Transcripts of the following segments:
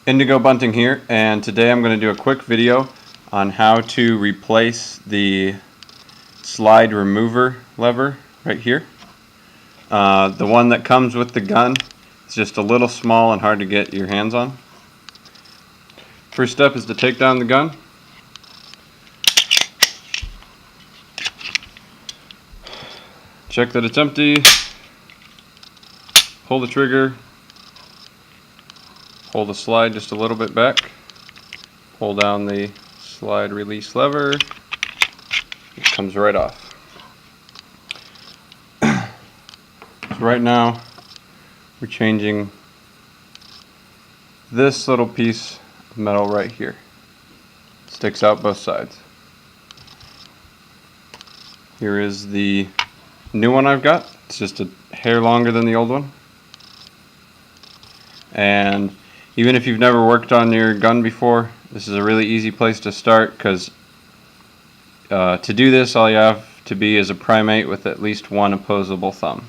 Indigo Bunting here, and today I'm going to do a quick video on how to replace the slide remover lever right here. The one that comes with the gun is just a little small and hard to get your hands on. First step is to take down the gun. Check that it's empty. Pull the trigger. Pull the slide just a little bit back. Pull down the slide release lever. It comes right off. So right now we're changing this little piece of metal right here. It sticks out both sides. Here is the new one I've got. It's just a hair longer than the old one. And even if you've never worked on your gun before, this is a really easy place to start, because to do this all you have to be is a primate with at least one opposable thumb.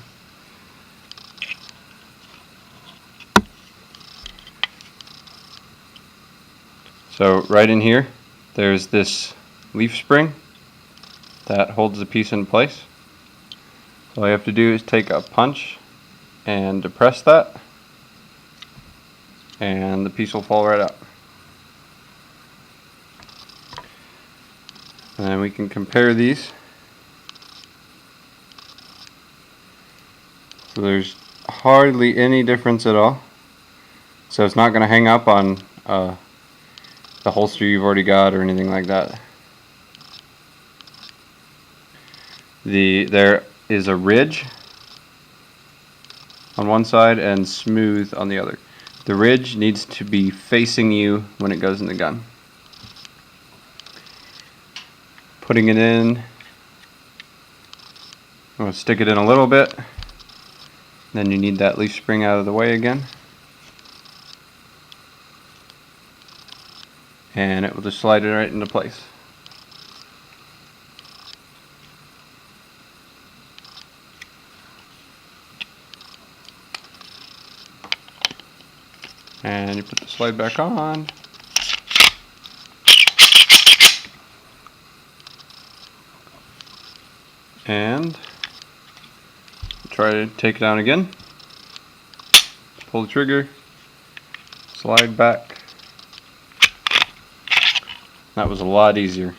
So right in here there's this leaf spring that holds the piece in place. So all you have to do is take a punch and depress that, and the piece will fall right out. And then we can compare these. So there's hardly any difference at all. So it's not going to hang up on the holster you've already got or anything like that. There is a ridge on one side and smooth on the other. The ridge needs to be facing you when it goes in the gun. Putting it in, I'm going to stick it in a little bit. Then you need that leaf spring out of the way again. And it will just slide it right into place. And you put the slide back on. And try to take it down again. Pull the trigger. Slide back. That was a lot easier.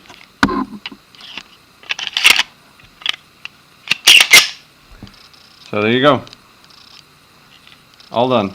So there you go. All done.